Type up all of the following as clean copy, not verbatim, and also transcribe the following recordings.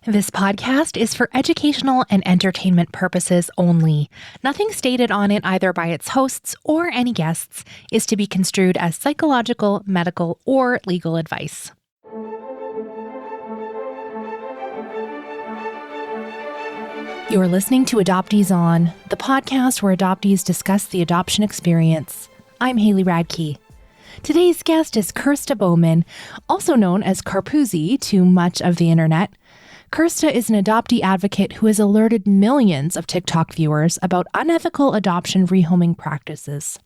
This podcast is for educational and entertainment purposes only. Nothing stated on it, either by its hosts or any guests, is to be construed as psychological, medical, or legal advice. You're listening to Adoptees On, the podcast where adoptees discuss the adoption experience. I'm Haley Radke. Today's guest is Kirsta Bowman, also known as Carpuzzi to much of the internet. Kirsta is an adoptee advocate who has alerted millions of TikTok viewers about unethical adoption rehoming practices.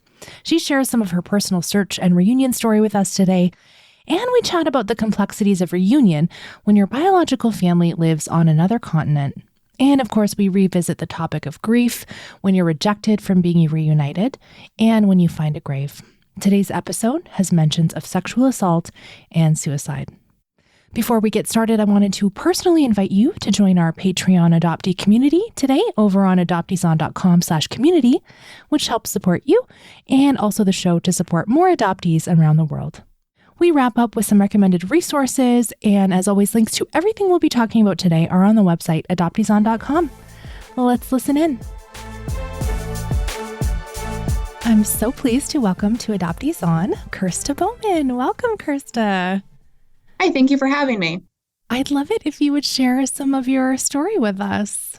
She shares some of her personal search and reunion story with us today, and we chat about the complexities of reunion when your biological family lives on another continent. And of course, we revisit the topic of grief when you're rejected from being reunited and when you find a grave. Today's episode has mentions of sexual assault and suicide. Before we get started, I wanted to personally invite you to join our Patreon adoptee community today over on adopteeson.com/community, which helps support you and also the show to support more adoptees around the world. We wrap up with some recommended resources, and as always, links to everything we'll be talking about today are on the website adopteeson.com. Well, let's listen in. I'm so pleased to welcome to Adoptees On, Kirsta Bowman. Welcome, Kirsta. Hi, thank you for having me. I'd love it if you would share some of your story with us.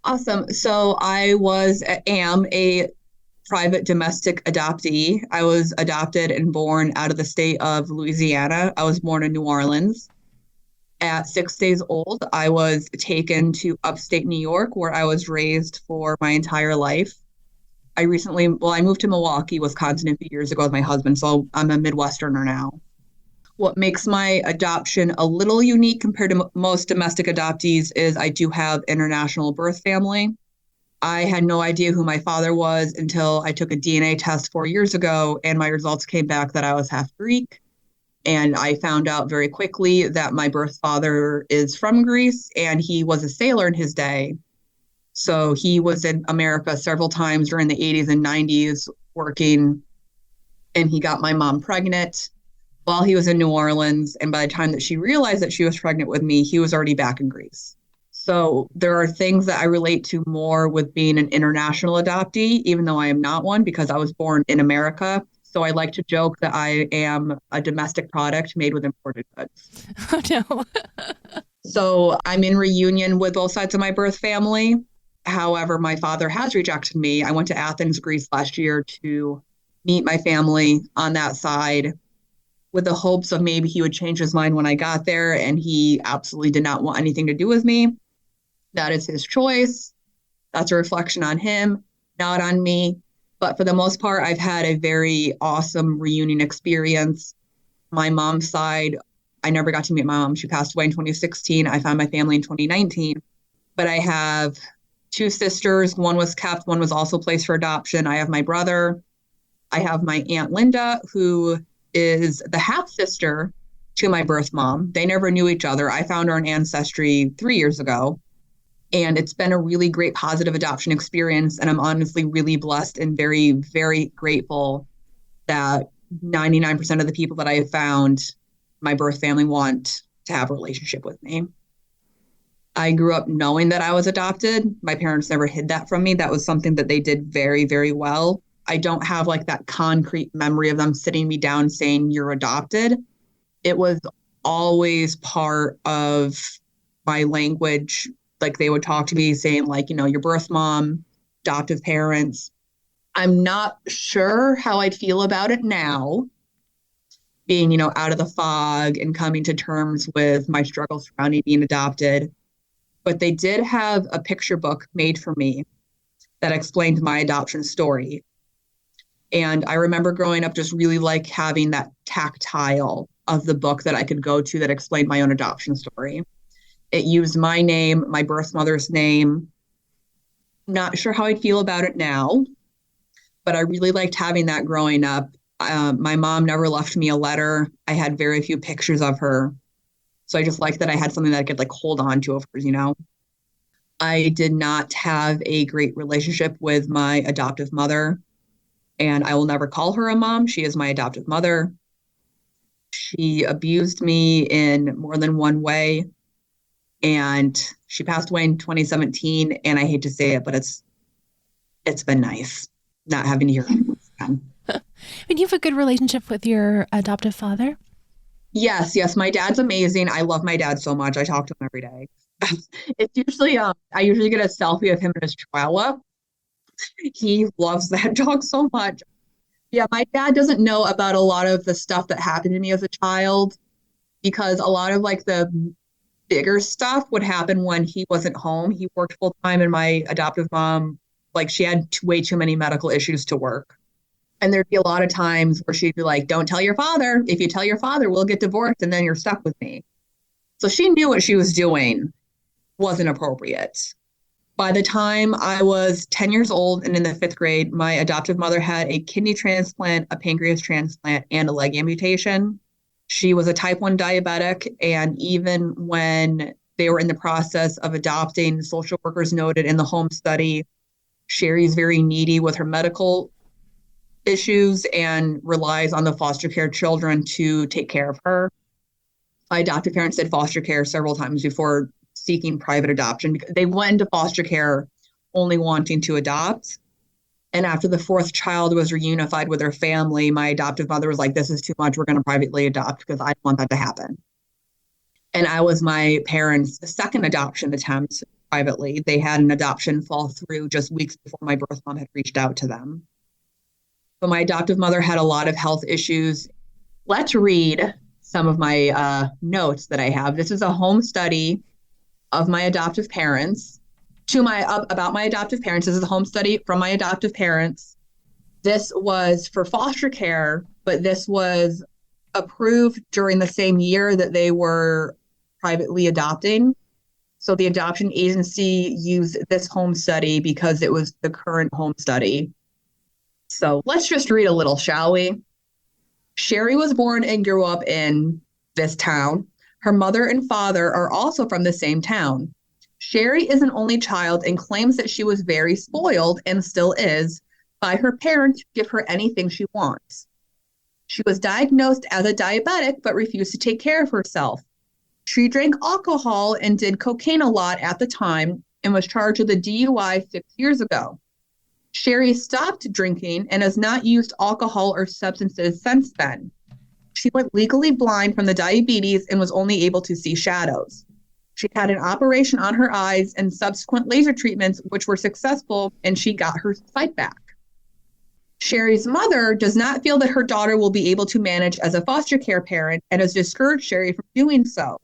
Awesome. So I am a private domestic adoptee. I was adopted and born out of the state of Louisiana. I was born in New Orleans. At 6 days old, I was taken to upstate New York, where I was raised for my entire life. I moved to Milwaukee, Wisconsin a few years ago with my husband, so I'm a Midwesterner now. What makes my adoption a little unique compared to most domestic adoptees is I do have international birth family. I had no idea who my father was until I took a DNA test 4 years ago, and my results came back that I was half Greek. And I found out very quickly that my birth father is from Greece, and he was a sailor in his day. So he was in America several times during the 80s and 90s working, and he got my mom pregnant while he was in New Orleans. And by the time that she realized that she was pregnant with me, he was already back in Greece. So there are things that I relate to more with being an international adoptee, even though I am not one because I was born in America. So I like to joke that I am a domestic product made with imported goods. Oh, no. So I'm in reunion with both sides of my birth family. However, my father has rejected me. I went to Athens, Greece last year to meet my family on that side, with the hopes of maybe he would change his mind when I got there, and he absolutely did not want anything to do with me. That is his choice. That's a reflection on him, not on me. But for the most part, I've had a very awesome reunion experience. My mom's side, I never got to meet my mom. She passed away in 2016. I found my family in 2019. But I have two sisters. One was kept, one was also placed for adoption. I have my brother. I have my Aunt Linda, who is the half-sister to my birth mom. They never knew each other. I found her on Ancestry 3 years ago. And it's been a really great positive adoption experience. And I'm honestly really blessed and very, very grateful that 99% of the people that I have found, my birth family, want to have a relationship with me. I grew up knowing that I was adopted. My parents never hid that from me. That was something that they did very, very well. I don't have like that concrete memory of them sitting me down saying, "You're adopted." It was always part of my language. Like they would talk to me saying like, your birth mom, adoptive parents. I'm not sure how I'd feel about it now, being, out of the fog and coming to terms with my struggles surrounding being adopted. But they did have a picture book made for me that explained my adoption story. And I remember growing up just really like having that tactile of the book that I could go to that explained my own adoption story. It used my name, my birth mother's name. Not sure how I'd feel about it now, but I really liked having that growing up. My mom never left me a letter. I had very few pictures of her. So I just liked that I had something that I could like hold on to of hers, I did not have a great relationship with my adoptive mother. And I will never call her a mom. She is my adoptive mother. She abused me in more than one way. and she passed away in 2017. And I hate to say it, but it's been nice not having to hear it again. And you have a good relationship with your adoptive father? Yes. My dad's amazing. I love my dad so much. I talk to him every day. It's usually, I usually get a selfie of him and his chihuahua. He loves that dog so much. Yeah, my dad doesn't know about a lot of the stuff that happened to me as a child because a lot of like the bigger stuff would happen when he wasn't home. He worked full time, and my adoptive mom, like, she had way too many medical issues to work. And there'd be a lot of times where she'd be like, don't tell your father. If you tell your father, we'll get divorced and then you're stuck with me. So she knew what she was doing wasn't appropriate. By the time I was 10 years old and in the fifth grade, my adoptive mother had a kidney transplant, a pancreas transplant, and a leg amputation. She was a type 1 diabetic. And even when they were in the process of adopting, social workers noted in the home study, Sherry's very needy with her medical issues and relies on the foster care children to take care of her. My adoptive parents did foster care several times before seeking private adoption because they went into foster care only wanting to adopt. And after the fourth child was reunified with her family, my adoptive mother was like, this is too much. We're going to privately adopt because I don't want that to happen. And I was my parents' second adoption attempt privately. They had an adoption fall through just weeks before my birth mom had reached out to them. But my adoptive mother had a lot of health issues. Let's read some of my notes that I have. This is a home study of my adoptive parents about my adoptive parents. This is a home study from my adoptive parents. This was for foster care, but this was approved during the same year that they were privately adopting. So the adoption agency used this home study because it was the current home study. So let's just read a little, shall we? Sherry was born and grew up in this town. Her mother and father are also from the same town. Sherry is an only child and claims that she was very spoiled, and still is, by her parents who give her anything she wants. She was diagnosed as a diabetic but refused to take care of herself. She drank alcohol and did cocaine a lot at the time and was charged with a DUI 6 years ago. Sherry stopped drinking and has not used alcohol or substances since then. She went legally blind from the diabetes and was only able to see shadows. She had an operation on her eyes and subsequent laser treatments, which were successful, and she got her sight back. Sherry's mother does not feel that her daughter will be able to manage as a foster care parent and has discouraged Sherry from doing so.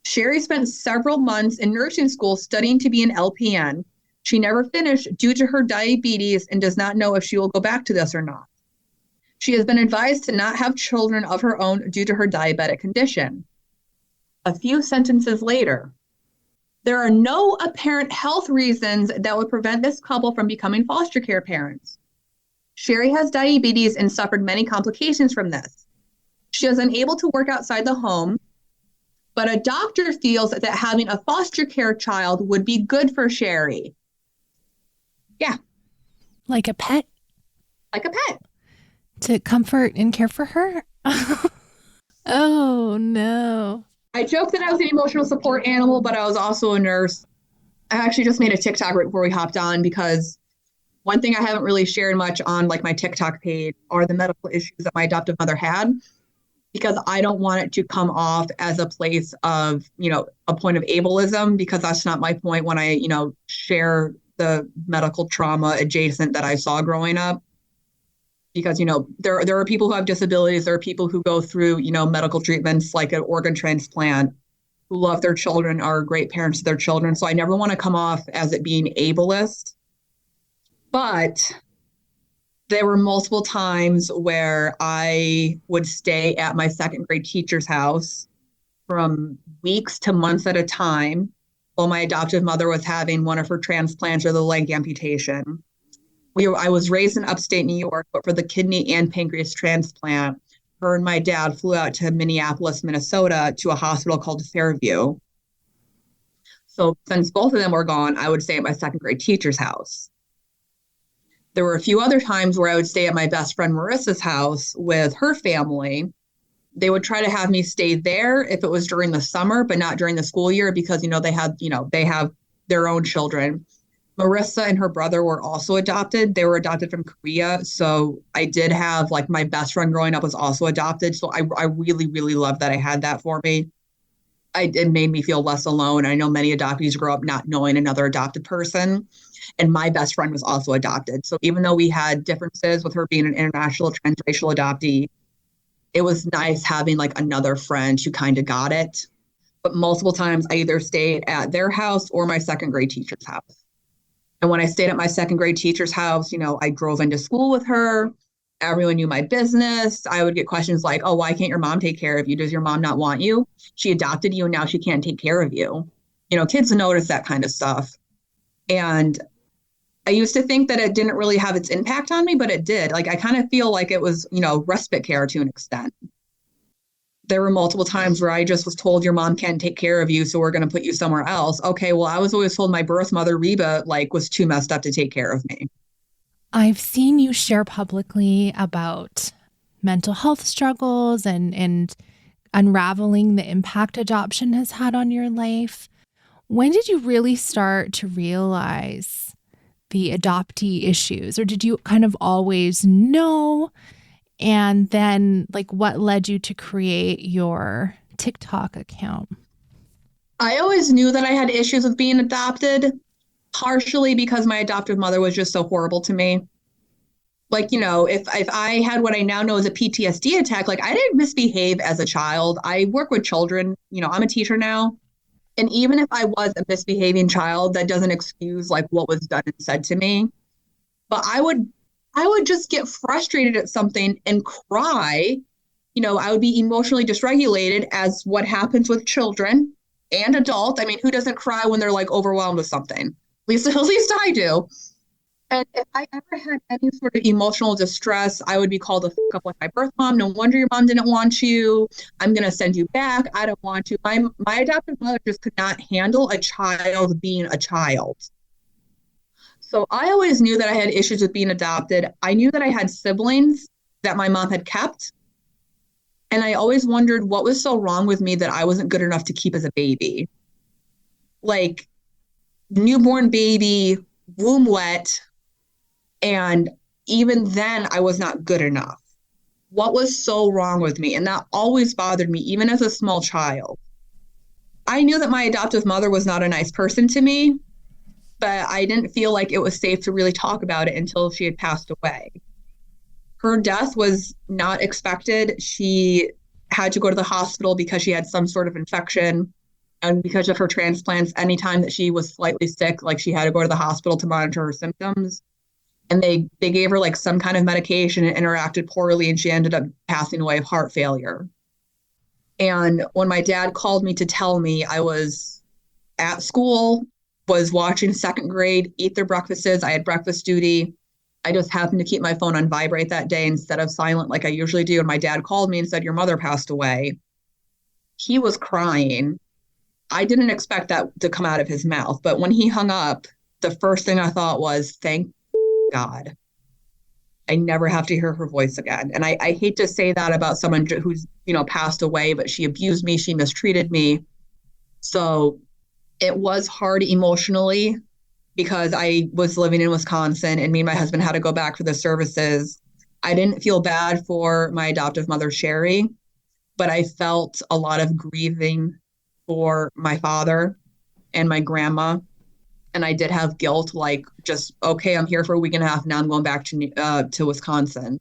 Sherry spent several months in nursing school studying to be an LPN. She never finished due to her diabetes and does not know if she will go back to this or not. She has been advised to not have children of her own due to her diabetic condition. A few sentences later, there are no apparent health reasons that would prevent this couple from becoming foster care parents. Sherry has diabetes and suffered many complications from this. She is unable to work outside the home, but a doctor feels that having a foster care child would be good for Sherry. Yeah. Like a pet? Like a pet. To comfort and care for her? Oh, no. I joked that I was an emotional support animal, but I was also a nurse. I actually just made a TikTok right before we hopped on because one thing I haven't really shared much on like my TikTok page are the medical issues that my adoptive mother had, because I don't want it to come off as a place of, a point of ableism, because that's not my point when I, share the medical trauma adjacent that I saw growing up. Because, there are people who have disabilities. There are people who go through, medical treatments like an organ transplant, who love their children, are great parents to their children. So I never want to come off as it being ableist. But there were multiple times where I would stay at my second grade teacher's house from weeks to months at a time while my adoptive mother was having one of her transplants or the leg amputation. I was raised in upstate New York, but for the kidney and pancreas transplant, her and my dad flew out to Minneapolis, Minnesota, to a hospital called Fairview. So since both of them were gone, I would stay at my second grade teacher's house. There were a few other times where I would stay at my best friend Marissa's house with her family. They would try to have me stay there if it was during the summer, but not during the school year because, they have their own children. Marissa and her brother were also adopted. They were adopted from Korea. So I did have like my best friend growing up was also adopted. So I really, really love that I had that for me. It made me feel less alone. I know many adoptees grow up not knowing another adopted person. And my best friend was also adopted. So even though we had differences with her being an international transracial adoptee, it was nice having like another friend who kind of got it. But multiple times I either stayed at their house or my second grade teacher's house. And when I stayed at my second grade teacher's house, I drove into school with her. Everyone knew my business. I would get questions like, oh, why can't your mom take care of you? Does your mom not want you? She adopted you and now she can't take care of you. Kids notice that kind of stuff. And I used to think that it didn't really have its impact on me, but it did. Like, I kind of feel like it was, respite care to an extent. There were multiple times where I just was told your mom can't take care of you, so we're going to put you somewhere else. Okay, well, I was always told my birth mother, Reba, was too messed up to take care of me. I've seen you share publicly about mental health struggles and unraveling the impact adoption has had on your life. When did you really start to realize the adoptee issues, or did you kind of always know? And then what led you to create your TikTok account? I always knew that I had issues with being adopted, partially because my adoptive mother was just so horrible to me. If I had what I now know as a PTSD attack, I didn't misbehave as a child. I work with children, I'm a teacher now. And even if I was a misbehaving child, that doesn't excuse what was done and said to me. But I would just get frustrated at something and cry. I would be emotionally dysregulated, as what happens with children and adults. I mean, who doesn't cry when they're overwhelmed with something? At least I do. And if I ever had any sort of emotional distress, I would be called a fuck up like my birth mom. No wonder your mom didn't want you. I'm going to send you back. I don't want you. My adoptive mother just could not handle a child being a child. So I always knew that I had issues with being adopted. I knew that I had siblings that my mom had kept. And I always wondered what was so wrong with me that I wasn't good enough to keep as a baby. Newborn baby, womb wet. And even then, I was not good enough. What was so wrong with me? And that always bothered me, even as a small child. I knew that my adoptive mother was not a nice person to me, but I didn't feel like it was safe to really talk about it until she had passed away. Her death was not expected. She had to go to the hospital because she had some sort of infection. And because of her transplants, anytime that she was slightly sick, she had to go to the hospital to monitor her symptoms. And they gave her some kind of medication and interacted poorly, and she ended up passing away of heart failure. And when my dad called me to tell me, I was at school, was watching second grade eat their breakfasts. I had breakfast duty. I just happened to keep my phone on vibrate that day instead of silent like I usually do. And my dad called me and said, your mother passed away. He was crying. I didn't expect that to come out of his mouth. But when he hung up, the first thing I thought was, thank God, I never have to hear her voice again. And I hate to say that about someone who's, passed away, but she abused me. She mistreated me. So it was hard emotionally because I was living in Wisconsin and me and my husband had to go back for the services. I didn't feel bad for my adoptive mother, Sherry, but I felt a lot of grieving for my father and my grandma. And I did have guilt, okay, I'm here for a week and a half. Now I'm going back to Wisconsin.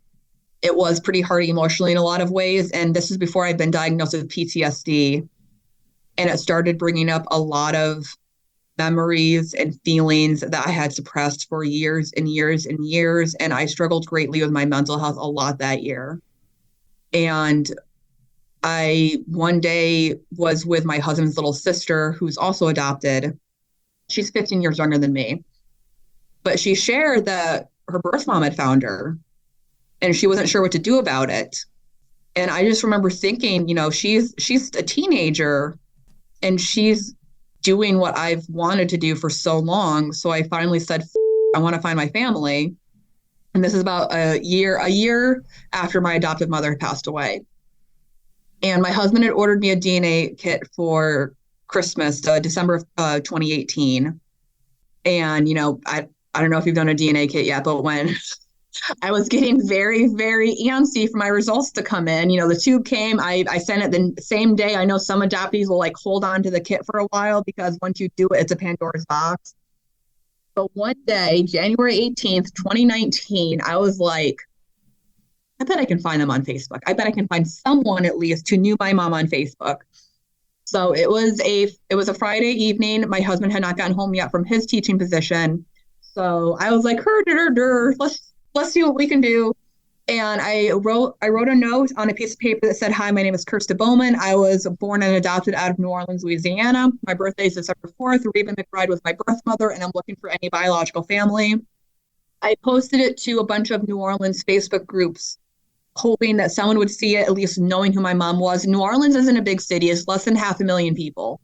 It was pretty hard emotionally in a lot of ways. And this is before I'd been diagnosed with PTSD. And it started bringing up a lot of memories and feelings that I had suppressed for years and years and years. And I struggled greatly with my mental health a lot that year. And I one day was with my husband's little sister, who's also adopted. She's 15 years younger than me, but she shared that her birth mom had found her and she wasn't sure what to do about it. And I just remember thinking, she's a teenager and she's doing what I've wanted to do for so long. So I finally said, I want to find my family. And this is about a year after my adoptive mother had passed away. And my husband had ordered me a DNA kit for Christmas, December of 2018. And, I don't know if you've done a DNA kit yet, but when I was getting very, very antsy for my results to come in, the tube came, I sent it the same day. I know some adoptees will like hold on to the kit for a while because once you do it, it's a Pandora's box. But one day, January 18th, 2019, I was like, I bet I can find them on Facebook. I bet I can find someone at least who knew my mom on Facebook. So it was a Friday evening. My husband had not gotten home yet from his teaching position. So I was like, let's see what we can do. And I wrote a note on a piece of paper that said, "Hi, my name is Kirsta Bowman. I was born and adopted out of New Orleans, Louisiana. My birthday is December 4th. Reba McBride was my birth mother, and I'm looking for any biological family." I posted it to a bunch of New Orleans Facebook groups, hoping that someone would see it, at least knowing who my mom was. New Orleans isn't a big city. It's less than 500,000 people.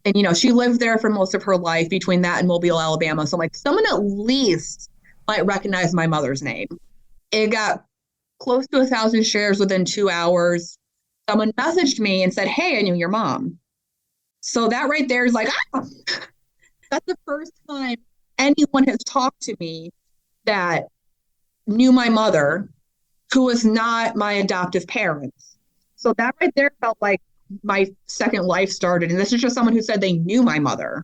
And, she lived there for most of her life between that and Mobile, Alabama. So I'm like, someone at least might recognize my mother's name. It got close to 1,000 shares within 2 hours. Someone messaged me and said, "Hey, I knew your mom." So that right there is like, that's the first time anyone has talked to me that knew my mother, who was not my adoptive parents. So that right there felt like my second life started. And this is just someone who said they knew my mother.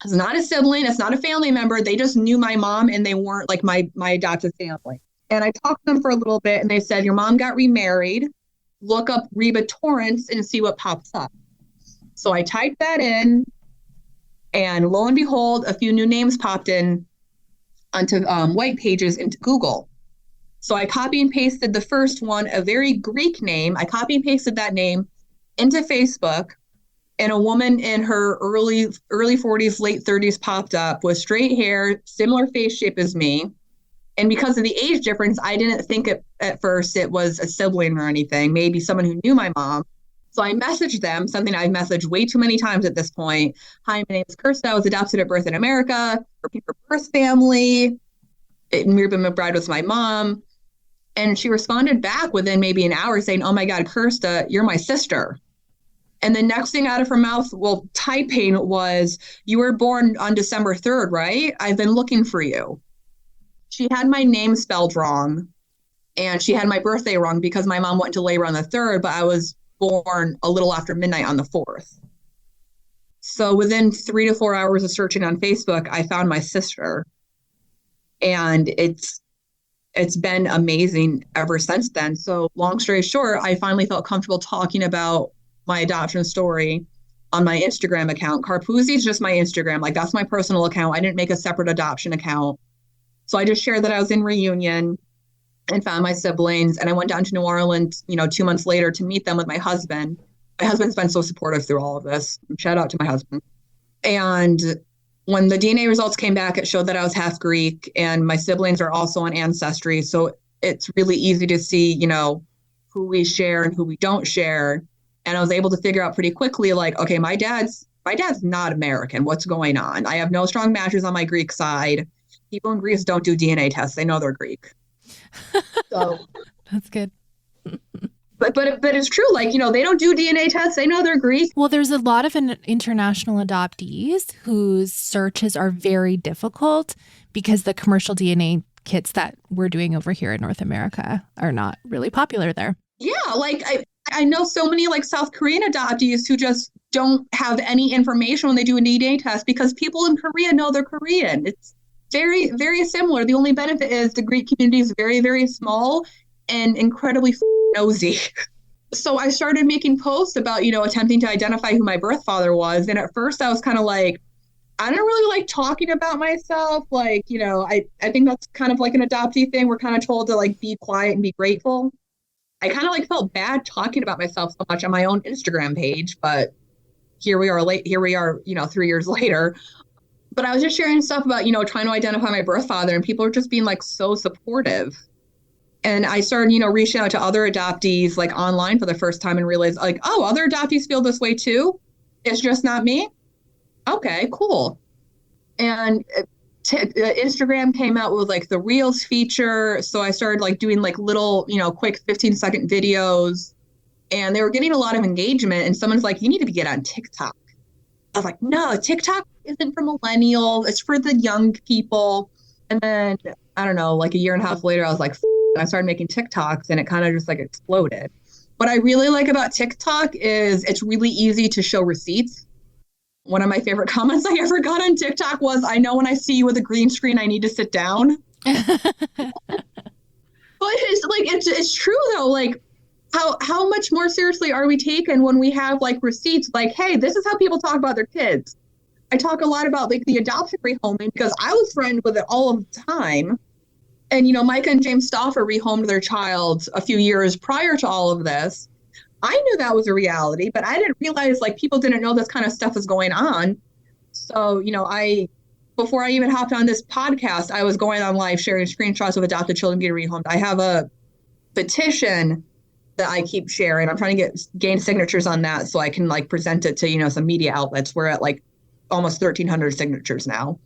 It's not a sibling. It's not a family member. They just knew my mom and they weren't like my adoptive family. And I talked to them for a little bit and they said, "Your mom got remarried. Look up Reba Torrance and see what pops up." So I typed that in and lo and behold, a few new names popped in onto white pages into Google. So I copy and pasted the first one, a very Greek name. I copy and pasted that name into Facebook, and a woman in her early 40s, late 30s popped up with straight hair, similar face shape as me. And because of the age difference, I didn't think at first it was a sibling or anything, maybe someone who knew my mom. So I messaged them, something I've messaged way too many times at this point. "Hi, my name is Kirsta. I was adopted at birth in America. Working for birth family. Reba McBride was my mom." And she responded back within maybe an hour saying, "Oh my God, Kirsta, you're my sister." And the next thing out of her mouth, well, typing, was, "You were born on December 3rd, right? I've been looking for you." She had my name spelled wrong, and she had my birthday wrong because my mom went into labor on the 3rd, but I was born a little after midnight on the 4th. So within 3 to 4 hours of searching on Facebook, I found my sister. And it's been amazing ever since then. So long story short, I finally felt comfortable talking about my adoption story on my Instagram account. Carpuzzi is just my Instagram. Like, that's my personal account. I didn't make a separate adoption account. So I just shared that I was in Reunion and found my siblings. And I went down to New Orleans, 2 months later to meet them with my husband. My husband's been so supportive through all of this. Shout out to my husband. And when the DNA results came back, it showed that I was half Greek, and my siblings are also on Ancestry. So it's really easy to see, who we share and who we don't share. And I was able to figure out pretty quickly, like, okay, my dad's not American. What's going on? I have no strong matches on my Greek side. People in Greece don't do DNA tests. They know they're Greek. So that's good. But it's true. Like, they don't do DNA tests. They know they're Greek. Well, there's a lot of international adoptees whose searches are very difficult because the commercial DNA kits that we're doing over here in North America are not really popular there. Yeah, like I know so many like South Korean adoptees who just don't have any information when they do a DNA test because people in Korea know they're Korean. It's very, very similar. The only benefit is the Greek community is very, very small and incredibly nosy. So I started making posts about, attempting to identify who my birth father was. And at first I was kind of like, I don't really like talking about myself. Like, I think that's kind of like an adoptee thing. We're kind of told to like be quiet and be grateful. I kind of like felt bad talking about myself so much on my own Instagram page, but here we are 3 years later. But I was just sharing stuff about, trying to identify my birth father, and people are just being like so supportive. And I started, reaching out to other adoptees like online for the first time and realized like, oh, other adoptees feel this way too. It's just not me. Okay, cool. And Instagram came out with like the Reels feature. So I started like doing like little, quick 15-second videos and they were getting a lot of engagement. And someone's like, you need to get on TikTok. I was like, no, TikTok isn't for millennials. It's for the young people. And then, I don't know, like a year and a half later, I was like, and I started making TikToks, and it kind of just like exploded. What I really like about TikTok is it's really easy to show receipts. One of my favorite comments I ever got on TikTok was, I know when I see you with a green screen, I need to sit down. But it's true though. Like how much more seriously are we taken when we have like receipts like, hey, this is how people talk about their kids. I talk a lot about like the adoption rehoming because I was friends with it all of the time. And, Micah and James Stauffer rehomed their child a few years prior to all of this. I knew that was a reality, but I didn't realize like people didn't know this kind of stuff was going on. So, before I even hopped on this podcast, I was going on live sharing screenshots of adopted children getting rehomed. I have a petition that I keep sharing. I'm trying to gain signatures on that so I can like present it to, some media outlets. We're at like almost 1,300 signatures now.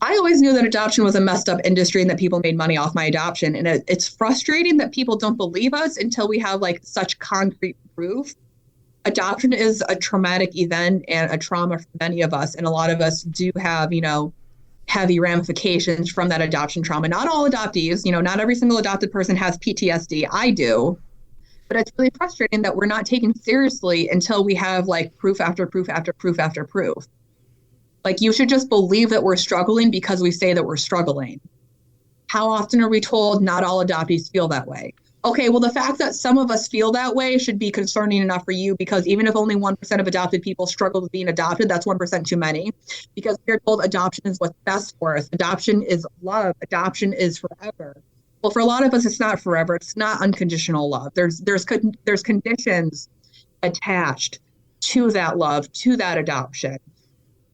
I always knew that adoption was a messed up industry and that people made money off my adoption. And it's frustrating that people don't believe us until we have like such concrete proof. Adoption is a traumatic event and a trauma for many of us. And a lot of us do have, heavy ramifications from that adoption trauma. Not all adoptees, not every single adopted person has PTSD. I do. But it's really frustrating that we're not taken seriously until we have like proof after proof after proof after proof. Like you should just believe that we're struggling because we say that we're struggling. How often are we told not all adoptees feel that way? Okay, well, the fact that some of us feel that way should be concerning enough for you because even if only 1% of adopted people struggle with being adopted, that's 1% too many. Because we're told adoption is what's best for us. Adoption is love. Adoption is forever. Well, for a lot of us, it's not forever. It's not unconditional love. There's conditions attached to that love, to that adoption.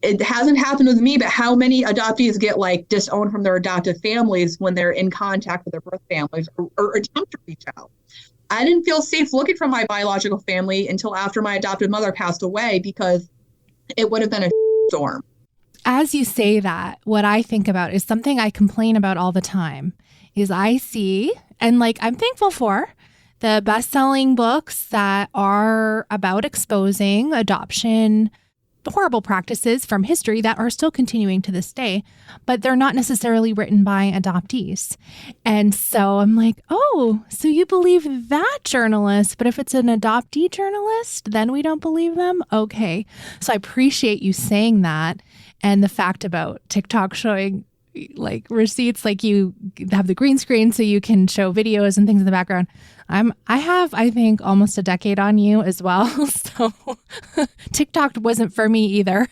It hasn't happened with me, but how many adoptees get like disowned from their adoptive families when they're in contact with their birth families or attempt to reach out? I didn't feel safe looking for my biological family until after my adopted mother passed away because it would have been a storm. As you say that, what I think about is something I complain about all the time is I see, and like I'm thankful for, the best-selling books that are about exposing adoption horrible practices from history that are still continuing to this day, but they're not necessarily written by adoptees. And so I'm like, oh, so you believe that journalist, but if it's an adoptee journalist, then we don't believe them? Okay. So I appreciate you saying that. And the fact about TikTok showing like receipts, like you have the green screen so you can show videos and things in the background. I have, I think, almost a decade on you as well. So TikTok wasn't for me either.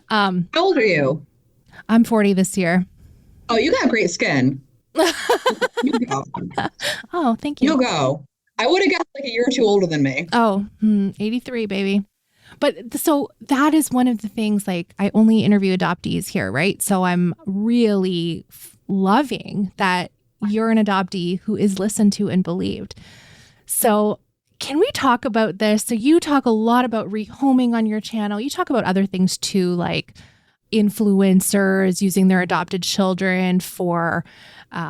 How old are you? I'm 40 this year. Oh, you got great skin. You go. Oh, thank you. You'll go. I would have guessed like a year or two older than me. Oh, 83, baby. But so that is one of the things, like I only interview adoptees here, right? So I'm really loving that you're an adoptee who is listened to and believed. So can we talk about this? So you talk a lot about rehoming on your channel. You talk about other things too, like influencers using their adopted children for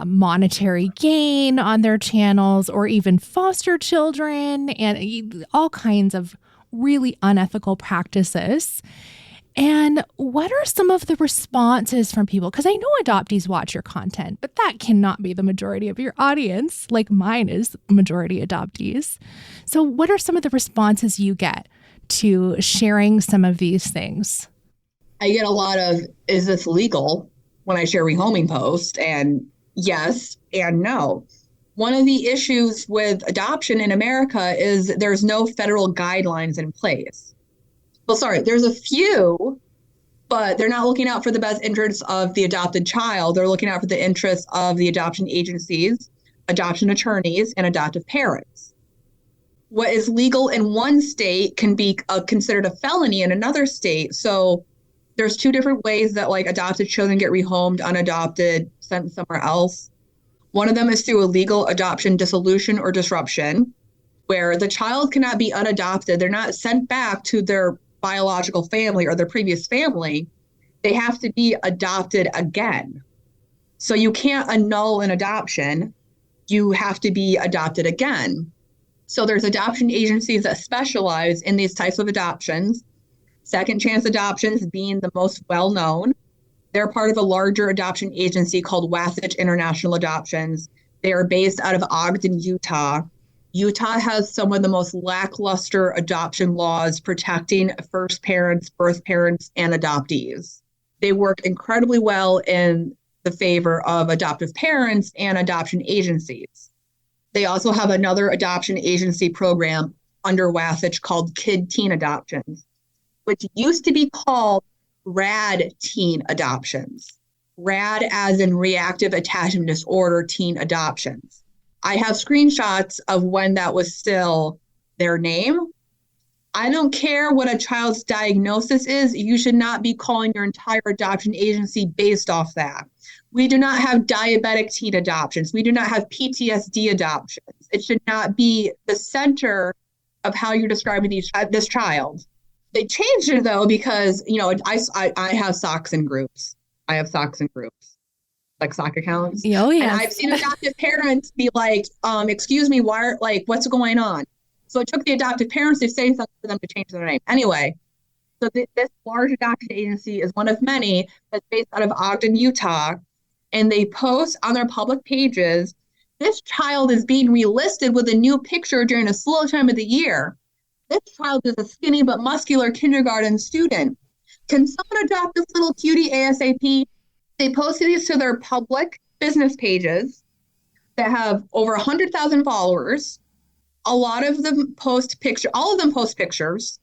monetary gain on their channels, or even foster children and all kinds of really unethical practices. And what are some of the responses from people? Because I know adoptees watch your content, but that cannot be the majority of your audience, like mine is majority adoptees. So what are some of the responses you get to sharing some of these things? I get a lot of, is this legal, when I share rehoming posts? And yes and no. One of the issues with adoption in America is there's no federal guidelines in place. Well, sorry, there's a few, but they're not looking out for the best interests of the adopted child. They're looking out for the interests of the adoption agencies, adoption attorneys, and adoptive parents. What is legal in one state can be considered a felony in another state. So there's two different ways that like adopted children get rehomed, unadopted, sent somewhere else. One of them is through a legal adoption dissolution or disruption, where the child cannot be unadopted. They're not sent back to their biological family or their previous family. They have to be adopted again. So you can't annul an adoption. You have to be adopted again. So there's adoption agencies that specialize in these types of adoptions. Second Chance Adoptions being the most well-known. They're part of a larger adoption agency called Wasatch International Adoptions. They are based out of Ogden, Utah. Utah has some of the most lackluster adoption laws protecting first parents, birth parents, and adoptees. They work incredibly well in the favor of adoptive parents and adoption agencies. They also have another adoption agency program under Wasatch called Kid Teen Adoptions, which used to be called RAD Teen Adoptions. RAD as in Reactive Attachment Disorder Teen Adoptions. I have screenshots of when that was still their name. I don't care what a child's diagnosis is. You should not be calling your entire adoption agency based off that. We do not have diabetic teen adoptions. We do not have PTSD adoptions. It should not be the center of how you're describing this child. They changed it though because I have socks in groups. I have socks in groups, like sock accounts. Oh yeah. And I've seen adoptive parents be like, "Excuse me, what's going on?" So it took the adoptive parents to say something for them to change their name. Anyway, so this large adoption agency is one of many that's based out of Ogden, Utah, and they post on their public pages, "This child is being relisted with a new picture during a slow time of the year. This child is a skinny but muscular kindergarten student. Can someone adopt this little cutie ASAP?" They posted these to their public business pages that have over 100,000 followers. A lot of them post pictures, all of them post pictures.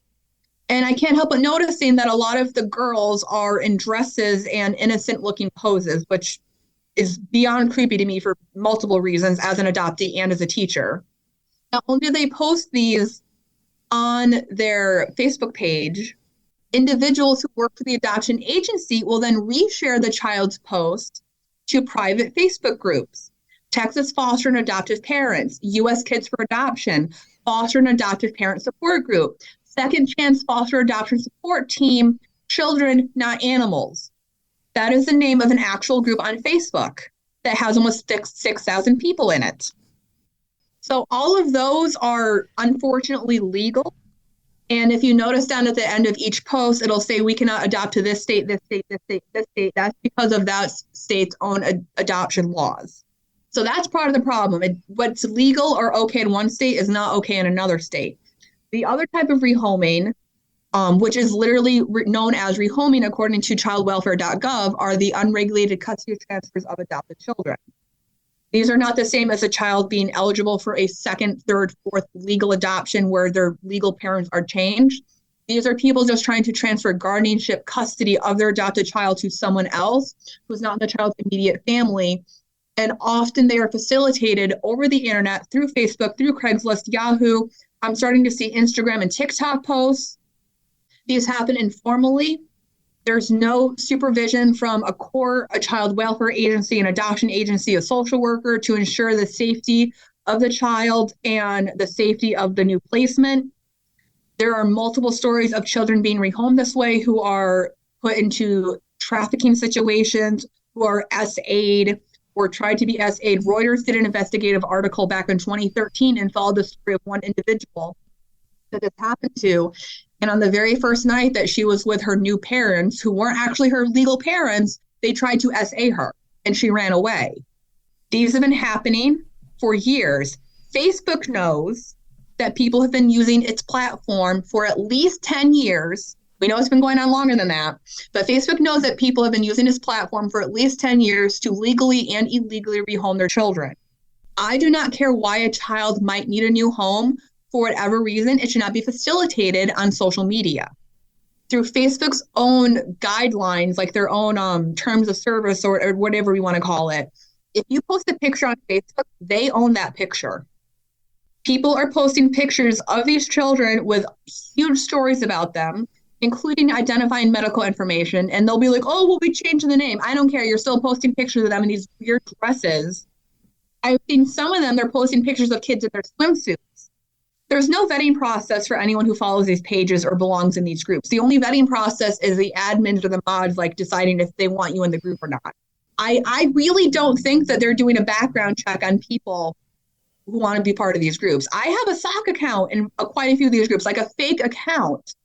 And I can't help but noticing that a lot of the girls are in dresses and innocent looking poses, which is beyond creepy to me for multiple reasons as an adoptee and as a teacher. Not only do they post these on their Facebook page, individuals who work for the adoption agency will then reshare the child's post to private Facebook groups. Texas Foster and Adoptive Parents, U.S. Kids for Adoption, Foster and Adoptive Parent Support Group, Second Chance Foster Adoption Support Team, Children Not Animals. That is the name of an actual group on Facebook that has almost 6,000 people in it. So all of those are unfortunately legal. And if you notice down at the end of each post, it'll say we cannot adopt to this state, this state, this state, this state. That's because of that state's own adoption laws. So that's part of the problem. What's legal or okay in one state is not okay in another state. The other type of rehoming, which is literally known as rehoming according to childwelfare.gov, are the unregulated custody transfers of adopted children. These are not the same as a child being eligible for a second, third, fourth legal adoption where their legal parents are changed. These are people just trying to transfer guardianship custody of their adopted child to someone else who's not in the child's immediate family. And often they are facilitated over the internet through Facebook, through Craigslist, Yahoo. I'm starting to see Instagram and TikTok posts. These happen informally. There's no supervision from a child welfare agency, an adoption agency, a social worker to ensure the safety of the child and the safety of the new placement. There are multiple stories of children being rehomed this way who are put into trafficking situations, who are SA'd or tried to be SA'd. Reuters did an investigative article back in 2013 and followed the story of one individual that this happened to. And on the very first night that she was with her new parents, who weren't actually her legal parents, they tried to SA her and she ran away. These have been happening for years. Facebook knows that people have been using its platform for at least 10 years. We know it's been going on longer than that, but Facebook knows that people have been using this platform for at least 10 years to legally and illegally rehome their children. I do not care why a child might need a new home. For whatever reason, it should not be facilitated on social media. Through Facebook's own guidelines, like their own terms of service or whatever we want to call it, if you post a picture on Facebook, they own that picture. People are posting pictures of these children with huge stories about them, including identifying medical information, and they'll be like, "Oh, we'll be changing the name." I don't care. You're still posting pictures of them in these weird dresses. I've seen some of them, they're posting pictures of kids in their swimsuits. There's no vetting process for anyone who follows these pages or belongs in these groups. The only vetting process is the admins or the mods, like deciding if they want you in the group or not. I really don't think that they're doing a background check on people who want to be part of these groups. I have a sock account in quite a few of these groups, like a fake account.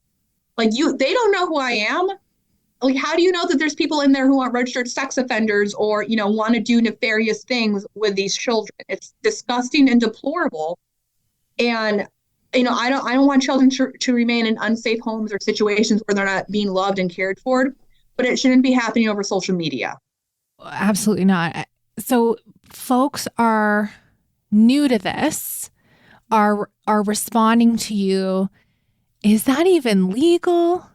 Like they don't know who I am. Like, how do you know that there's people in there who aren't registered sex offenders or, want to do nefarious things with these children? It's disgusting and deplorable. And, I don't want children to remain in unsafe homes or situations where they're not being loved and cared for, but it shouldn't be happening over social media. Absolutely not. So folks are new to this, are responding to you. Is that even legal?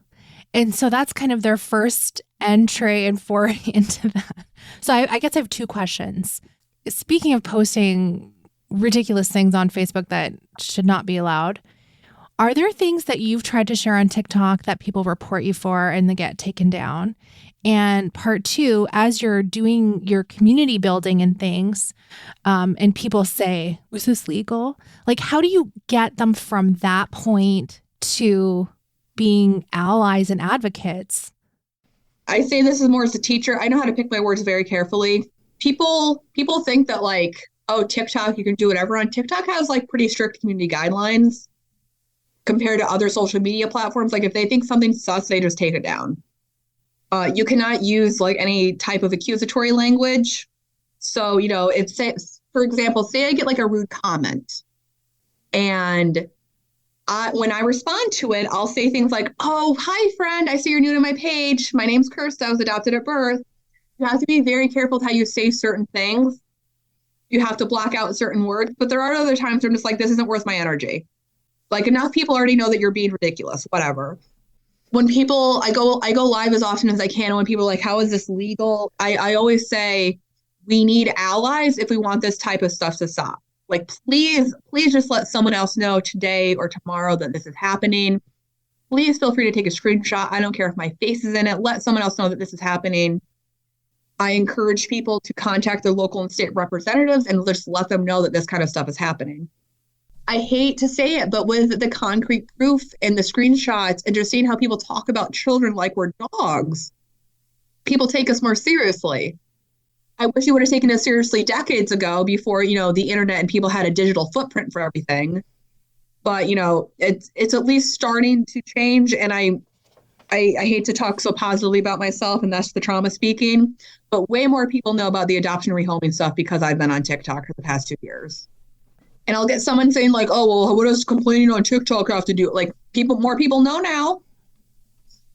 And so that's kind of their first entry and foray into that. So I guess I have two questions. Speaking of posting ridiculous things on Facebook that should not be allowed, are there things that you've tried to share on TikTok that people report you for and they get taken down? And part two, as you're doing your community building and things, and people say, was this legal? Like, how do you get them from that point to being allies and advocates? I say this is more as a teacher. I know how to pick my words very carefully. People think that like, oh, TikTok, you can do whatever on TikTok has like pretty strict community guidelines compared to other social media platforms. Like if they think something's sus, they just take it down. You cannot use like any type of accusatory language. So, for example, say I get like a rude comment and when I respond to it, I'll say things like, oh, hi, friend. I see you're new to my page. My name's Kirsta. I was adopted at birth. You have to be very careful with how you say certain things. You have to block out certain words. But there are other times where I'm just like, this isn't worth my energy. Like enough people already know that you're being ridiculous, whatever. When I go live as often as I can. When people are like, how is this legal? I always say, we need allies if we want this type of stuff to stop. Like, please just let someone else know today or tomorrow that this is happening. Please feel free to take a screenshot. I don't care if my face is in it. Let someone else know that this is happening. I encourage people to contact their local and state representatives and just let them know that this kind of stuff is happening. I hate to say it, but with the concrete proof and the screenshots and just seeing how people talk about children like we're dogs, people take us more seriously. I wish you would have taken us seriously decades ago before, the internet and people had a digital footprint for everything. But, it's at least starting to change. And I hate to talk so positively about myself, and that's the trauma speaking, but way more people know about the adoption and rehoming stuff because I've been on TikTok for the past 2 years. And I'll get someone saying like, oh, well, what does complaining on TikTok have to do? Like more people know now.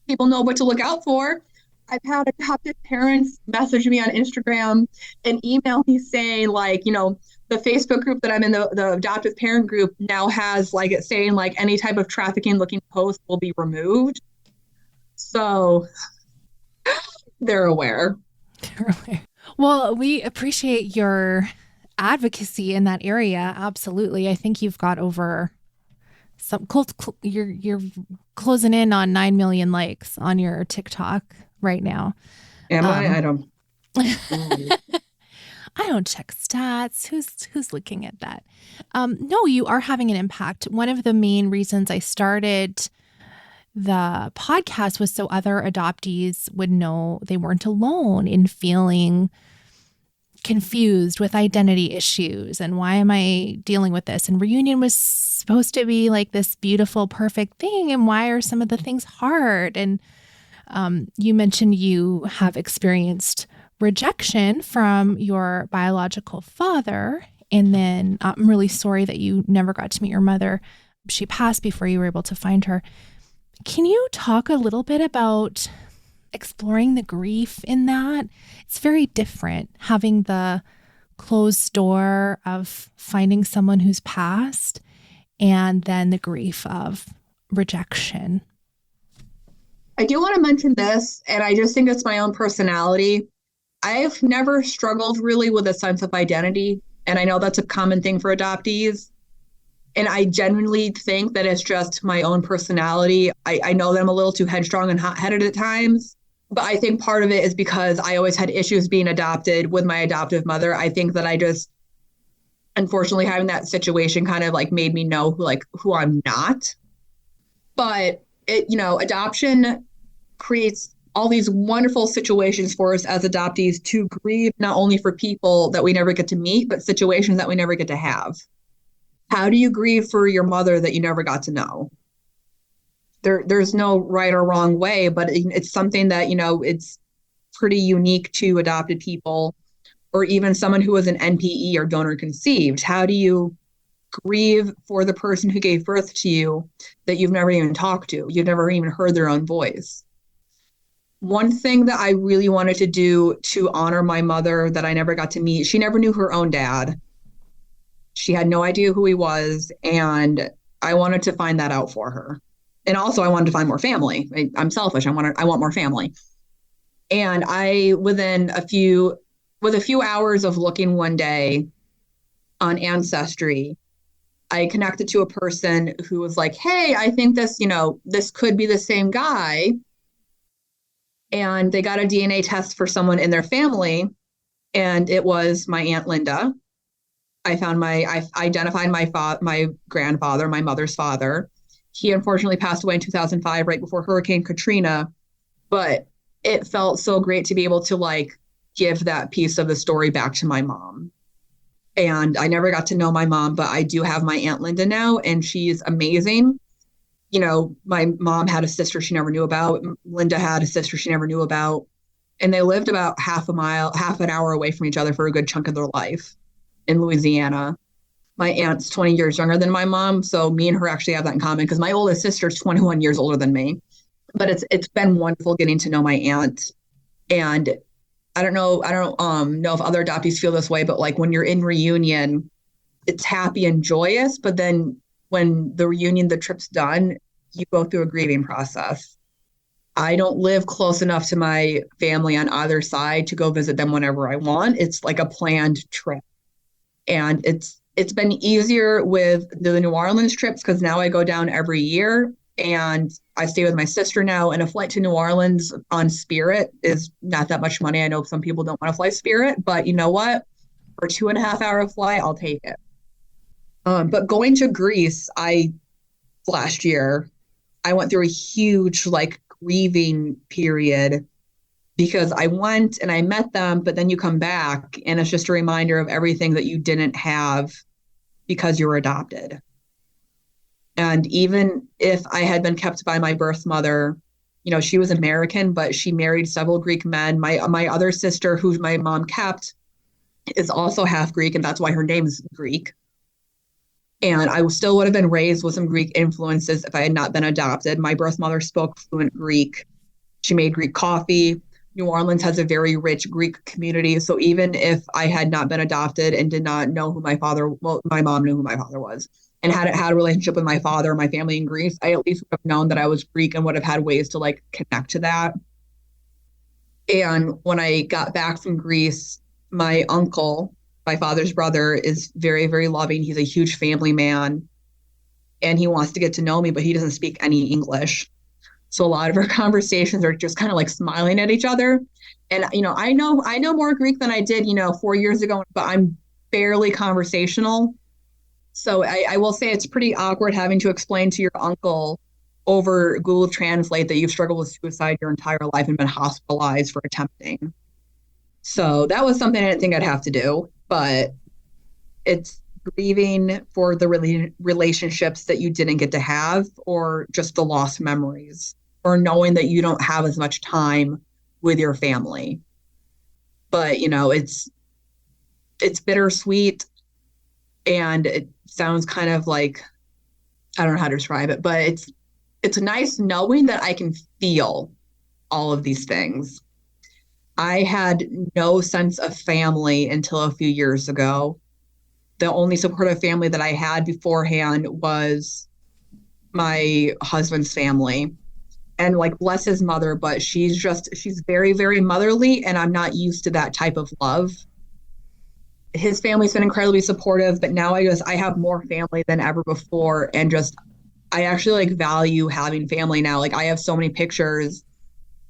People know what to look out for. I've had adopted parents message me on Instagram and email me saying like, the Facebook group that I'm in, the adoptive parent group now has like it saying like any type of trafficking looking post will be removed. So they're aware. Well, we appreciate your advocacy in that area. Absolutely. I think you've got over you're closing in on 9 million likes on your TikTok right now. Am I? I don't. I don't check stats. Who's looking at that? No, you are having an impact. One of the main reasons I started the podcast was so other adoptees would know they weren't alone in feeling confused with identity issues and why am I dealing with this? And reunion was supposed to be like this beautiful, perfect thing. And why are some of the things hard? And you mentioned you have experienced rejection from your biological father. And then I'm really sorry that you never got to meet your mother. She passed before you were able to find her. Can you talk a little bit about exploring the grief in that? It's very different having the closed door of finding someone who's passed and then the grief of rejection. I do want to mention this, and I just think it's my own personality. I've never struggled really with a sense of identity, and I know that's a common thing for adoptees. And I genuinely think that it's just my own personality. I know that I'm a little too headstrong and hot-headed at times, but I think part of it is because I always had issues being adopted with my adoptive mother. I think that I just, unfortunately, having that situation kind of like made me know who I'm not. But adoption creates all these wonderful situations for us as adoptees to grieve, not only for people that we never get to meet, but situations that we never get to have. How do you grieve for your mother that you never got to know? There's no right or wrong way, but it's something that, it's pretty unique to adopted people or even someone who was an NPE or donor conceived. How do you grieve for the person who gave birth to you that you've never even talked to? You've never even heard their own voice. One thing that I really wanted to do to honor my mother that I never got to meet, she never knew her own dad. She had no idea who he was. And I wanted to find that out for her. And also I wanted to find more family. I'm selfish. I want more family. And with a few hours of looking one day on Ancestry, I connected to a person who was like, hey, I think this could be the same guy. And they got a DNA test for someone in their family. And it was my Aunt Linda. I identified my grandfather, my mother's father. He unfortunately passed away in 2005, right before Hurricane Katrina. But it felt so great to be able to give that piece of the story back to my mom. And I never got to know my mom, but I do have my Aunt Linda now, and she's amazing. My mom had a sister she never knew about. Linda had a sister she never knew about. And they lived about half an hour away from each other for a good chunk of their life in Louisiana. My aunt's 20 years younger than my mom, so me and her actually have that in common because my oldest sister is 21 years older than me. But it's been wonderful getting to know my aunt. And I don't know if other adoptees feel this way, but when you're in reunion, it's happy and joyous. But then when the trip's done, you go through a grieving process. I don't live close enough to my family on either side to go visit them whenever I want. It's like a planned trip. And it's been easier with the New Orleans trips because now I go down every year. And I stay with my sister now, and a flight to New Orleans on Spirit is not that much money. I know some people don't want to fly Spirit, but you know what? For a 2.5 hour flight, I'll take it. But going to Greece, last year, I went through a huge grieving period because I went and I met them, but then you come back and it's just a reminder of everything that you didn't have because you were adopted. And even if I had been kept by my birth mother, she was American, but she married several Greek men. My other sister, who my mom kept, is also half Greek, and that's why her name is Greek. And I still would have been raised with some Greek influences if I had not been adopted. My birth mother spoke fluent Greek. She made Greek coffee. New Orleans has a very rich Greek community. So even if I had not been adopted and did not know who my mom knew who my father was. And had a relationship with my father and my family in Greece, I at least would have known that I was Greek and would have had ways to connect to that. And when I got back from Greece, my uncle, my father's brother, is very, very loving. He's a huge family man and he wants to get to know me, but he doesn't speak any English. So a lot of our conversations are just kind of smiling at each other. And, I know more Greek than I did, 4 years ago, but I'm barely conversational. So I will say it's pretty awkward having to explain to your uncle over Google Translate that you've struggled with suicide your entire life and been hospitalized for attempting. So that was something I didn't think I'd have to do, but it's grieving for the relationships that you didn't get to have, or just the lost memories, or knowing that you don't have as much time with your family. But, it's bittersweet. And it sounds kind of I don't know how to describe it, but it's nice knowing that I can feel all of these things. I had no sense of family until a few years ago. The only supportive family that I had beforehand was my husband's family. And bless his mother, but she's very, very motherly, and I'm not used to that type of love. His family's been incredibly supportive, but now I have more family than ever before. And I actually value having family now. I have so many pictures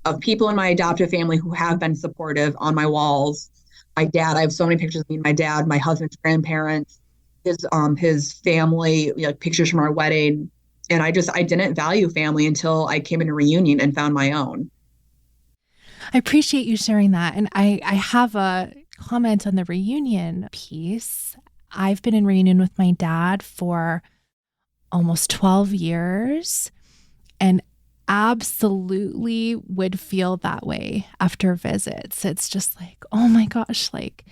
of people in my adoptive family who have been supportive on my walls. My dad, I have so many pictures of me and my dad, my husband's grandparents, his family, pictures from our wedding. And I didn't value family until I came into reunion and found my own. I appreciate you sharing that. And I have a comment on the reunion piece. I've been in reunion with my dad for almost 12 years and absolutely would feel that way after visits. It's just like, oh my gosh, like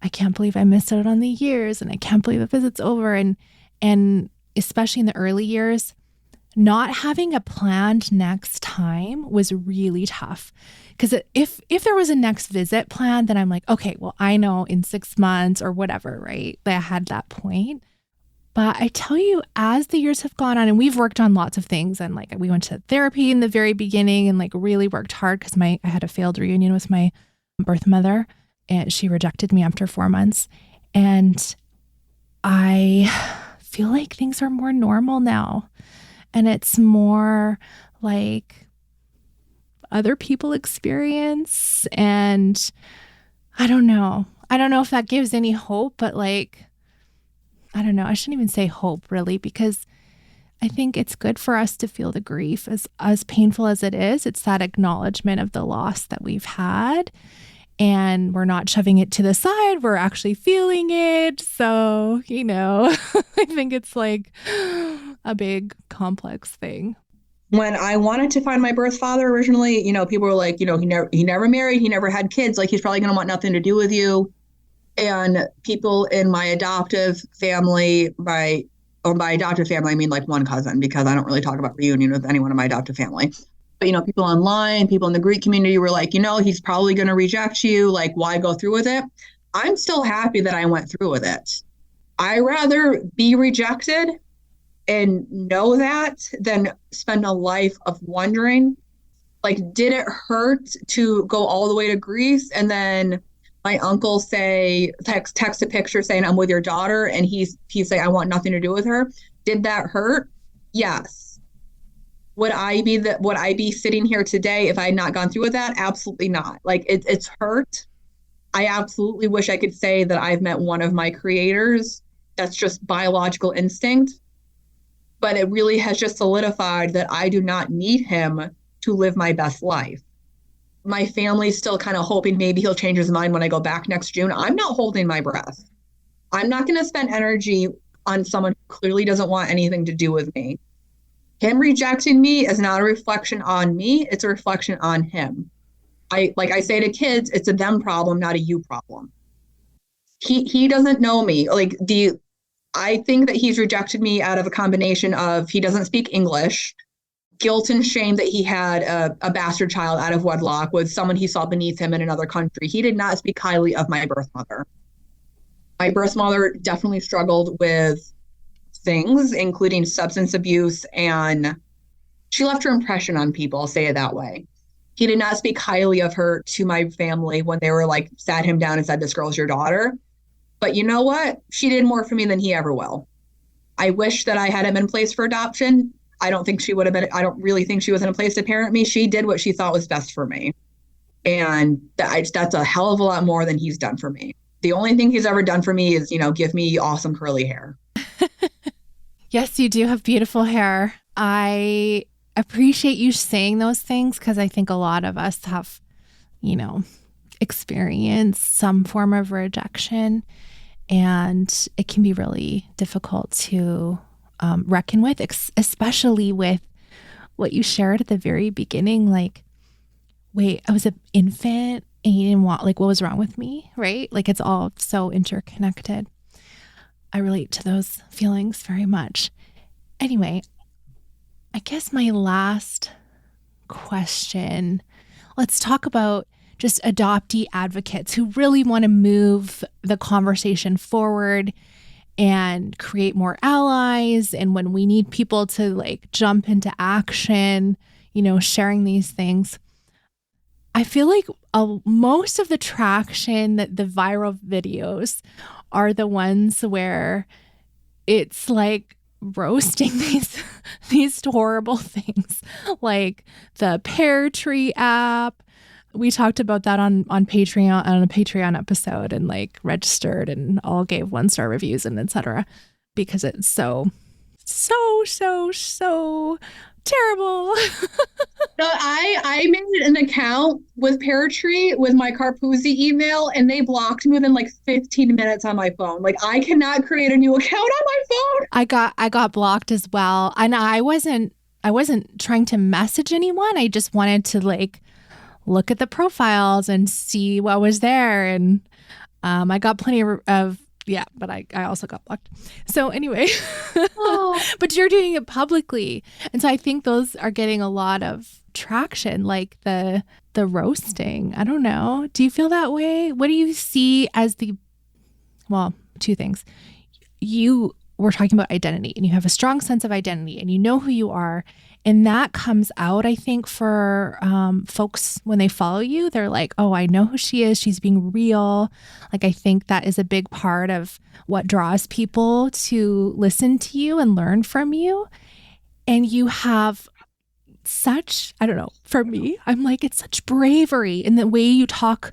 I can't believe I missed out on the years and I can't believe the visit's over. And especially in the early years, not having a planned next time was really tough. Because if there was a next visit planned, then I'm like, okay, well, I know in 6 months or whatever, right? That I had that point. But I tell you, as the years have gone on, and we've worked on lots of things, and like we went to therapy in the very beginning and like really worked hard because I had a failed reunion with my birth mother, and she rejected me after 4 months. And I feel like things are more normal now. And it's more like other people experience. And I don't know. I don't know if that gives any hope, but like, I don't know. I shouldn't even say hope really, because I think it's good for us to feel the grief as painful as it is. It's that acknowledgement of the loss that we've had, and we're not shoving it to the side. We're actually feeling it. So, I think it's like a big complex thing. When I wanted to find my birth father originally, people were like, he never married, he never had kids. Like, he's probably going to want nothing to do with you. And people in my adoptive family, by adoptive family, I mean like one cousin, because I don't really talk about reunion with anyone in my adoptive family. But, people online, people in the Greek community were like, he's probably going to reject you. Like, why go through with it? I'm still happy that I went through with it. I rather be rejected and know that than spend a life of wondering, like, did it hurt to go all the way to Greece and then my uncle text a picture saying I'm with your daughter, and he's saying I want nothing to do with her. Did that hurt? Yes. Would I be sitting here today if I had not gone through with that? Absolutely not. Like, it's hurt. I absolutely wish I could say that I've met one of my creators. That's just biological instinct. But it really has just solidified that I do not need him to live my best life. My family's still kind of hoping maybe he'll change his mind when I go back next June. I'm not holding my breath. I'm not going to spend energy on someone who clearly doesn't want anything to do with me. Him rejecting me is not a reflection on me. It's a reflection on him. Like I say to kids, it's a them problem, not a you problem. He doesn't know me. I think that he's rejected me out of a combination of he doesn't speak English, guilt and shame that he had a bastard child out of wedlock with someone he saw beneath him in another country. He did not speak highly of my birth mother. My birth mother definitely struggled with things, including substance abuse, and she left her impression on people, I'll say it that way. He did not speak highly of her to my family when they were like, sat him down and said, this girl's your daughter. But you know what? She did more for me than he ever will. I wish that I had him in place for adoption. I don't think she would have been. I don't really think she was in a place to parent me. She did what she thought was best for me. And that's a hell of a lot more than he's done for me. The only thing he's ever done for me is, give me awesome curly hair. Yes, you do have beautiful hair. I appreciate you saying those things because I think a lot of us have, experienced some form of rejection, and it can be really difficult to reckon with, especially with what you shared at the very beginning. Like, wait, I was an infant and you didn't want, like, what was wrong with me, right? Like, it's all so interconnected. I relate to those feelings very much. Anyway, I guess my last question, let's talk about just adoptee advocates who really want to move the conversation forward and create more allies. And when we need people to like jump into action, sharing these things, I feel like most of the traction, that the viral videos are the ones where it's like roasting these horrible things, like the Pear Tree app. We talked about that on Patreon, on a Patreon episode, and like registered and all gave 1-star reviews and etc. because it's so terrible. So I made an account with Paratree with my Carpoozy email, and they blocked me within like 15 minutes on my phone. Like, I cannot create a new account on my phone. I got blocked as well. And I wasn't trying to message anyone. I just wanted to like look at the profiles and see what was there. And I got plenty of yeah, but I also got blocked. So anyway, but you're doing it publicly. And so I think those are getting a lot of traction, like the roasting. I don't know. Do you feel that way? What do you see as well, two things. You were talking about identity, and you have a strong sense of identity, and you know who you are. And that comes out, I think, for folks when they follow you. They're like, oh, I know who she is. She's being real. Like, I think that is a big part of what draws people to listen to you and learn from you. And you have such, I don't know, for me, I'm like, it's such bravery in the way you talk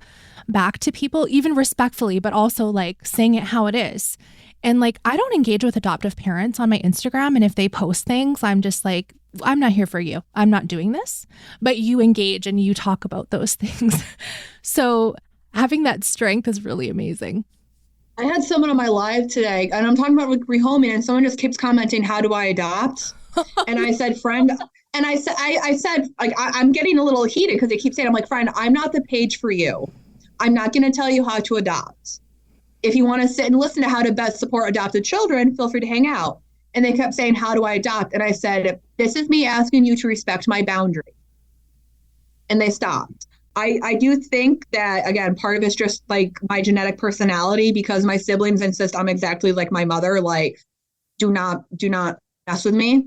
back to people, even respectfully, but also like saying it how it is. And like, I don't engage with adoptive parents on my Instagram. And if they post things, I'm just like, I'm not here for you. I'm not doing this. But you engage and you talk about those things. So having that strength is really amazing. I had someone on my live today, and I'm talking about like rehoming, and someone just keeps commenting, how do I adopt? And I said, friend, and I said, like, I'm getting a little heated because they keep saying, I'm like, friend, I'm not the page for you. I'm not going to tell you how to adopt. If you want to sit and listen to how to best support adopted children, feel free to hang out. And they kept saying, how do I adopt? And I said, this is me asking you to respect my boundary. And they stopped. I do think that, again, part of it's just like my genetic personality, because my siblings insist I'm exactly like my mother, like, do not mess with me.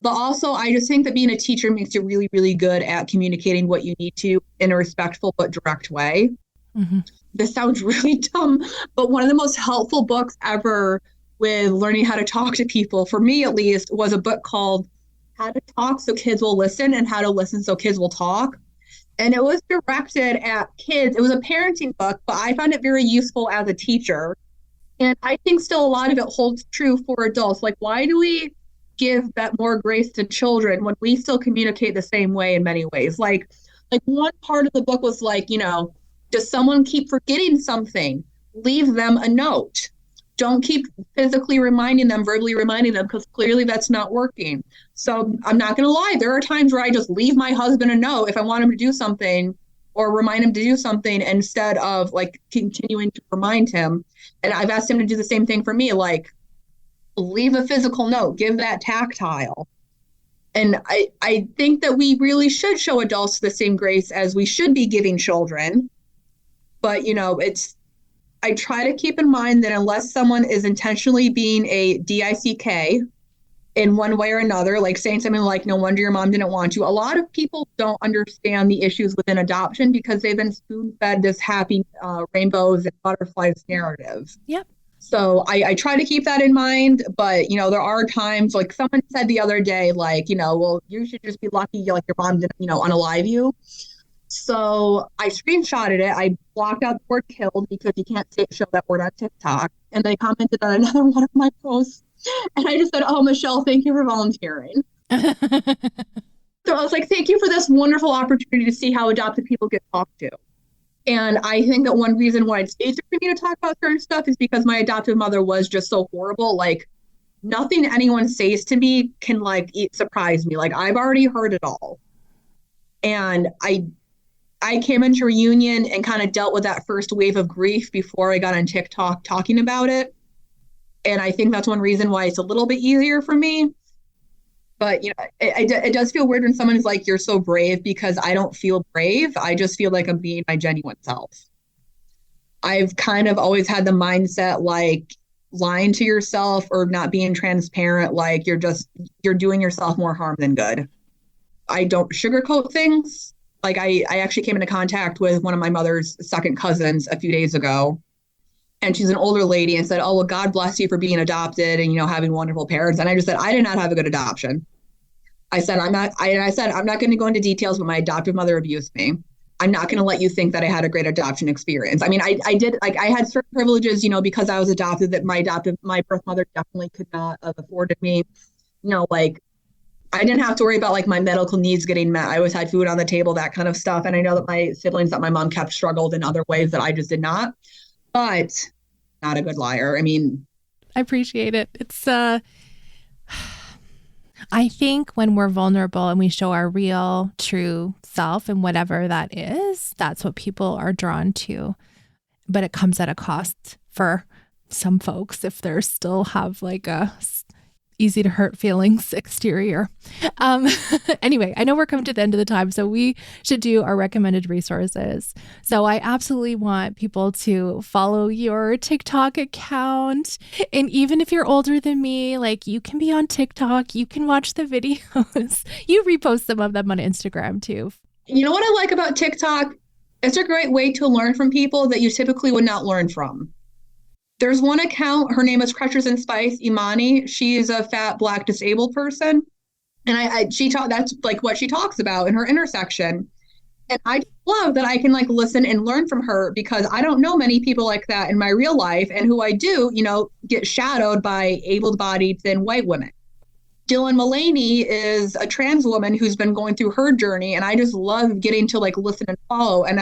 But also, I just think that being a teacher makes you really, really good at communicating what you need to in a respectful but direct way. Mm-hmm. This sounds really dumb, but one of the most helpful books ever with learning how to talk to people, for me at least, was a book called How to Talk So Kids Will Listen and How to Listen So Kids Will Talk. And it was directed at kids. It was a parenting book, but I found it very useful as a teacher. And I think still a lot of it holds true for adults. Like, why do we give that more grace to children when we still communicate the same way in many ways? Like one part of the book was like, does someone keep forgetting something? Leave them a note. Don't keep physically reminding them, verbally reminding them, because clearly that's not working. So I'm not going to lie. There are times where I just leave my husband a note if I want him to do something or remind him to do something, instead of like continuing to remind him. And I've asked him to do the same thing for me, like leave a physical note, give that tactile. And I think that we really should show adults the same grace as we should be giving children. But, I try to keep in mind that unless someone is intentionally being a DICK in one way or another, like saying something like, no wonder your mom didn't want you. A lot of people don't understand the issues within adoption because they've been spoon-fed this happy rainbows and butterflies narrative. Yep. So I try to keep that in mind. But, there are times, like someone said the other day, like, well, you should just be lucky, like your mom didn't, unalive you. So I screenshotted it. I blocked out the word killed because you can't show that word on TikTok. And they commented on another one of my posts. And I just said, oh, Michelle, thank you for volunteering. So I was like, thank you for this wonderful opportunity to see how adopted people get talked to. And I think that one reason why it's easier for me to talk about certain stuff is because my adoptive mother was just so horrible. Like, nothing anyone says to me can surprise me. Like, I've already heard it all. And I came into reunion and kind of dealt with that first wave of grief before I got on TikTok talking about it. And I think that's one reason why it's a little bit easier for me. But, it does feel weird when someone is like, you're so brave, because I don't feel brave. I just feel like I'm being my genuine self. I've kind of always had the mindset, like, lying to yourself or not being transparent, like you're doing yourself more harm than good. I don't sugarcoat things. Like I actually came into contact with one of my mother's second cousins a few days ago, and she's an older lady, and said, oh, well, God bless you for being adopted and, having wonderful parents. And I just said, I did not have a good adoption. I said, I'm not going to go into details, but my adoptive mother abused me. I'm not going to let you think that I had a great adoption experience. I mean, I did, like, I had certain privileges, because I was adopted, that my birth mother definitely could not have afforded me. Like, I didn't have to worry about like my medical needs getting met. I always had food on the table, that kind of stuff. And I know that my siblings that my mom kept struggled in other ways that I just did not, but not a good liar. I mean, I appreciate it. It's, I think when we're vulnerable and we show our real, true self and whatever that is, that's what people are drawn to. But it comes at a cost for some folks if they still have like a easy to hurt feelings exterior. Anyway, I know we're coming to the end of the time, so we should do our recommended resources. So I absolutely want people to follow your TikTok account. And even if you're older than me, like you can be on TikTok, you can watch the videos. You repost some of them on Instagram too. You know what I like about TikTok? It's a great way to learn from people that you typically would not learn from. There's one account, her name is Crutches and Spice, Imani. She's a fat, Black, disabled person. And that's like what she talks about in her intersection. And I love that I can like listen and learn from her because I don't know many people like that in my real life. And who I do, get shadowed by able-bodied, thin white women. Dylan Mullaney is a trans woman who's been going through her journey. And I just love getting to like listen and follow. And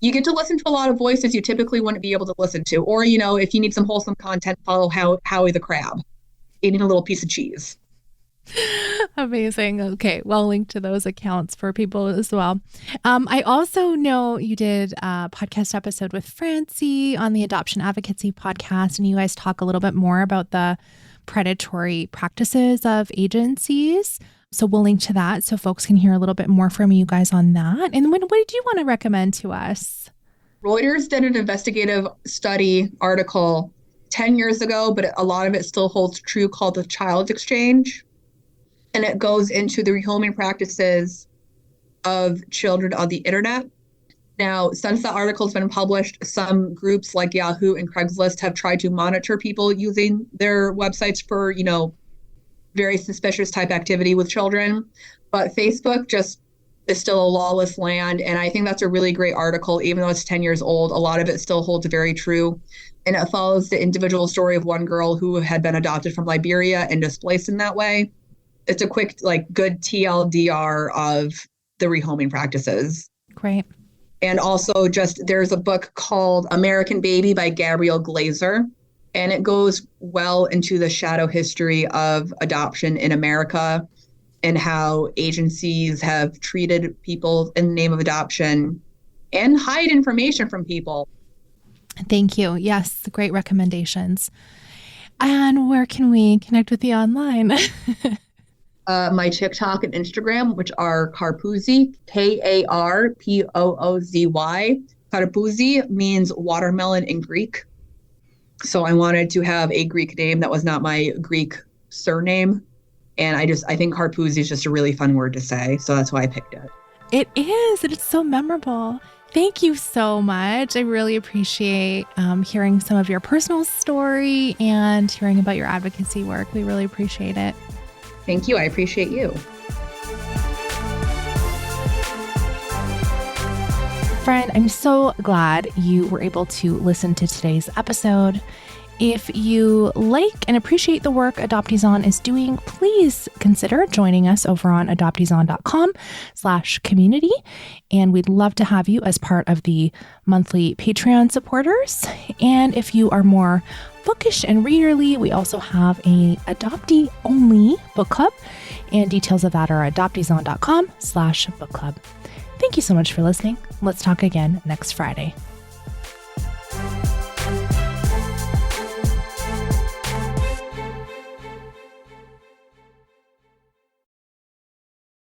you get to listen to a lot of voices you typically wouldn't be able to listen to. Or, if you need some wholesome content, follow Howie the Crab, eating a little piece of cheese. Amazing. Okay. Well, link to those accounts for people as well. I also know you did a podcast episode with Francie on the Adoption Advocacy podcast, and you guys talk a little bit more about the predatory practices of agencies. So we'll link to that so folks can hear a little bit more from you guys on that. And what do you want to recommend to us? Reuters did an investigative study article 10 years ago, but a lot of it still holds true, called The Child Exchange. And it goes into the rehoming practices of children on the internet. Now, since that article's been published, some groups like Yahoo and Craigslist have tried to monitor people using their websites for, very suspicious type activity with children. But Facebook just is still a lawless land. And I think that's a really great article, even though it's 10 years old. A lot of it still holds very true. And it follows the individual story of one girl who had been adopted from Liberia and displaced in that way. It's a quick, good TLDR of the rehoming practices. Great. And also there's a book called American Baby by Gabrielle Glazer. And it goes well into the shadow history of adoption in America and how agencies have treated people in the name of adoption and hide information from people. Thank you. Yes, great recommendations. And where can we connect with you online? My TikTok and Instagram, which are Karpoozy, Karpoozy. Karpoozy means watermelon in Greek. So I wanted to have a Greek name that was not my Greek surname. And I think Karpoozy is just a really fun word to say. So that's why I picked it. It is. It's so memorable. Thank you so much. I really appreciate hearing some of your personal story and hearing about your advocacy work. We really appreciate it. Thank you. I appreciate you. Friend, I'm so glad you were able to listen to today's episode. If you like and appreciate the work Adoptees On is doing, please consider joining us over on adopteeson.com/community. And we'd love to have you as part of the monthly Patreon supporters. And if you are more bookish and readerly, we also have a adoptee only book club, and details of that are adopteeson.com/book club. Thank you so much for listening. Let's talk again next Friday.